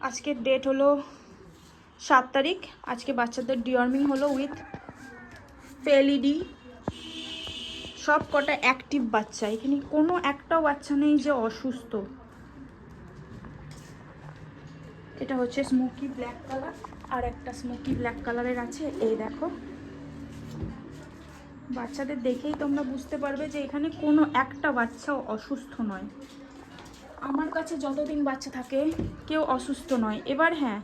আজকের ডেট হলো 7 তারিখ। আজকে বাচ্চাদের ডিওয়ার্মিং হলো উইথ ফেলিডি। সব কটা অ্যাক্টিভ বাচ্চা, এখানে কোনো একটাও বাচ্চা নেই যে অসুস্থ। এটা হচ্ছে স্মোকি ব্ল্যাক কালার, আর একটা স্মোকি ব্ল্যাক কালারের আছে। এই দেখো, বাচ্চাদের দেখেই তোমরা বুঝতে পারবে যে এখানে কোনো একটা বাচ্চাও অসুস্থ নয়। আমার কাছে যতদিন বাচ্চা থাকে কেউ অসুস্থ নয়। এবার হ্যাঁ,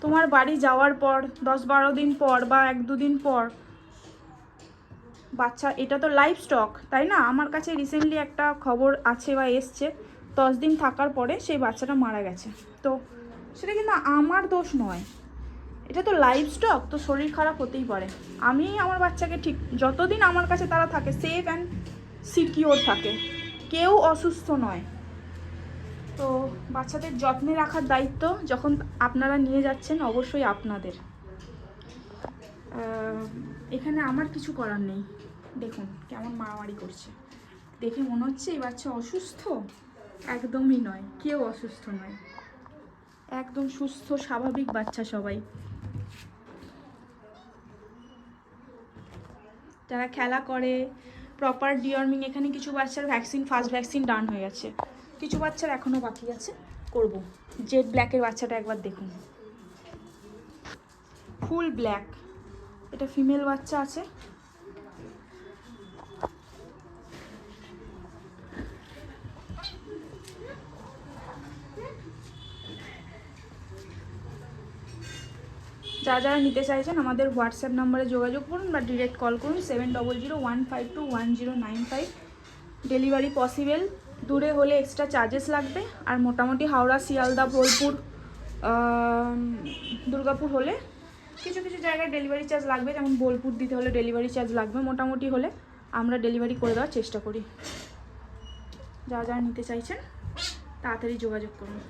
তোমার বাড়ি যাওয়ার পর 10-12 দিন পর বা 1-2 দিন পর বাচ্চা, এটা তো লাইভ স্টক তাই না? আমার কাছে রিসেন্টলি একটা খবর আছে বা এসছে, 10 দিন থাকার পরে সেই বাচ্চাটা মারা গেছে। তো সেটা কিন্তু আমার দোষ নয়, এটা তো লাইভ স্টক, তো শরীর খারাপ হতেই পারে। আমি আমার বাচ্চাকে ঠিক যতদিন আমার কাছে তারা থাকে সেফ অ্যান্ড সিকিওর থাকে, কেউ অসুস্থ নয়। তো বাচ্চাদের যত্নে রাখার দায়িত্ব যখন আপনারা নিয়ে যাচ্ছেন অবশ্যই আপনাদের। এখানে আমার কিছু করার নেই। দেখুন কেমন মারামারি করছে, দেখে মনে হচ্ছে এই বাচ্চা অসুস্থ। একদমই নয়, কেউ অসুস্থ নয়, একদম সুস্থ স্বাভাবিক বাচ্চা সবাই। যারা খেলা করে প্রপার ডিওয়ার্মিং, এখানে কিছু বাচ্চার ভ্যাকসিন, ফার্স্ট ভ্যাকসিন ডান হয়ে গেছে, কিছু বাচ্চার এখনও বাকি আছে, করব। জেড ব্ল্যাকের বাচ্চাটা একবার দেখুন, ফুল ব্ল্যাক। এটা ফিমেল বাচ্চা আছে। যারা নিতে চাইছেন আমাদের হোয়াটসঅ্যাপ নাম্বারে যোগাযোগ করুন বা ডিরেক্ট কল করুন 7001521095। ডেলিভারি পসিবল, দূরে হলে এক্সট্রা চার্জেস লাগবে। আর মোটামুটি হাওড়া, শিয়ালদা, বোলপুর, দুর্গাপুর হলে কিছু কিছু জায়গায় ডেলিভারি চার্জ লাগবে, যেমন বোলপুর দিতে হলে ডেলিভারি চার্জ লাগবে। মোটামুটি হলে আমরা ডেলিভারি করে দেওয়ার চেষ্টা করি। যারা যারা নিতে চাইছেন তাড়াতাড়ি যোগাযোগ করুন।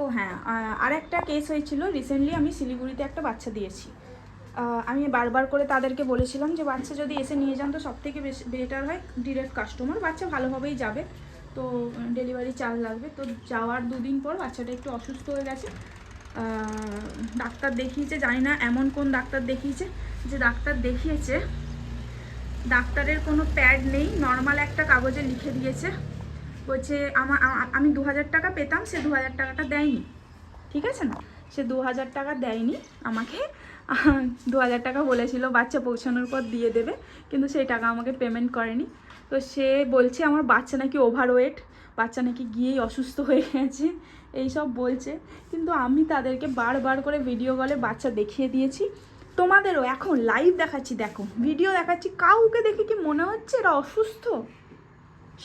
ও হ্যাঁ, আর একটা কেস হয়েছিল রিসেন্টলি, আমি শিলিগুড়িতে একটা বাচ্চা দিয়েছি। আমি বারবার করে তাদেরকে বলেছিলাম যে বাচ্চা যদি এসে নিয়ে যান তো সবথেকে বেশি বেটার হয় ডিরেক্ট কাস্টমার, বাচ্চা ভালোভাবেই যাবে, তো ডেলিভারি চার্জ লাগবে। তো যাওয়ার 2 দিন পর বাচ্চাটা একটু অসুস্থ হয়ে গেছে। ডাক্তার দেখিয়েছে, জানি না এমন কোন ডাক্তার দেখিয়েছে, যে ডাক্তার দেখিয়েছে ডাক্তারের কোনো প্যাড নেই, নর্মাল একটা কাগজে লিখে দিয়েছে, বলছে আমি 2000 টাকা পেতাম, সে 2000 টাকাটা দেয়নি। ঠিক আছে না, সে 2000 টাকা দেয়নি আমাকে। 2000 টাকা বলেছিল বাচ্চা পৌঁছানোর পর দিয়ে দেবে, কিন্তু সেই টাকা আমাকে পেমেন্ট করেনি। তো সে বলছে আমার বাচ্চা নাকি ওভারওয়েট, বাচ্চা নাকি গিয়েই অসুস্থ হয়ে গেছে, এইসব বলছে। কিন্তু আমি তাদেরকে বারবার করে ভিডিও কলে বাচ্চা দেখিয়ে দিয়েছি। তোমাদেরও এখন লাইভ দেখাচ্ছি, দেখো ভিডিও দেখাচ্ছি, কাউকে দেখে কি মনে হচ্ছে এরা অসুস্থ?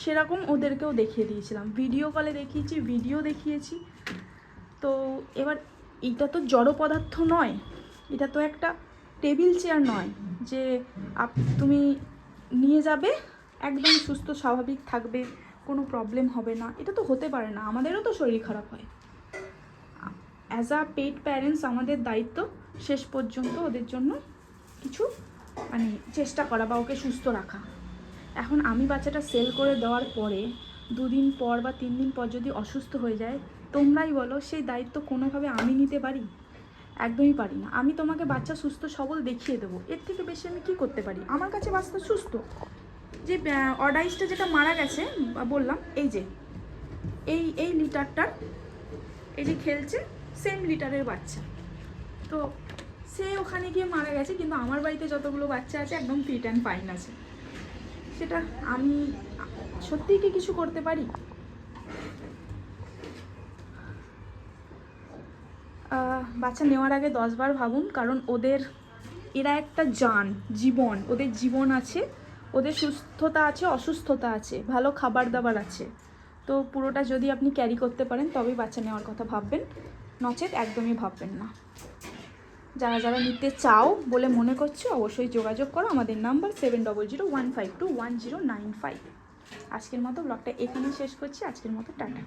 সেরকম ওদেরকেও দেখিয়ে দিয়েছিলাম, ভিডিও কলে দেখিয়েছি, ভিডিও দেখিয়েছি। তো এবার এটা তো জড় পদার্থ নয়, এটা তো একটা টেবিল চেয়ার নয় যে তুমি নিয়ে যাবে একদম সুস্থ স্বাভাবিক থাকবে, কোনো প্রবলেম হবে না, এটা তো হতে পারে না। আমাদেরও তো শরীর খারাপ হয়। অ্যাজ আ পেট প্যারেন্টস আমাদের দায়িত্ব শেষ পর্যন্ত ওদের জন্য কিছু মানে চেষ্টা করা বা ওকে সুস্থ রাখা। এখন আমি বাচ্চাটা সেল করে দেওয়ার পরে 2 দিন পর বা 3 দিন পর যদি অসুস্থ হয়ে যায়, তোমরাই বলো সেই দায়িত্ব কোনোভাবে আমি নিতে পারি? একদমই পারি না। আমি তোমাকে বাচ্চা সুস্থ সবল দেখিয়ে দেবো, এর থেকে বেশি আমি কী করতে পারি? আমার কাছে বাচ্চা সুস্থ। যে অডাইসটা যেটা মারা গেছে বললাম, এই যে এই লিটারটার, এই যে খেলছে সেম লিটারের বাচ্চা, তো সে ওখানে গিয়ে মারা গেছে। কিন্তু আমার বাড়িতে যতগুলো বাচ্চা আছে একদম ফিট অ্যান্ড ফাইন আছে। সেটা আমি সত্যিই কি কিছু করতে পারি? বাচ্চা নেওয়ার আগে 10 বার ভাবুন, কারণ এরা একটা জীবন, ওদের জীবন আছে, ওদের সুস্থতা আছে, অসুস্থতা আছে, ভালো খাবার দাবার আছে। তো পুরোটা যদি আপনি ক্যারি করতে পারেন তবেই বাচ্চা নেওয়ার কথা ভাববেন, নচেত একদমই ভাববেন না। যারা যারা নিতে চাও বলে মনে করছো অবশ্যই যোগাযোগ করো, আমাদের নাম্বার 7001521095। আজকের মতো ব্লগটা এখানেই শেষ করছি, আজকের মতো টাটা।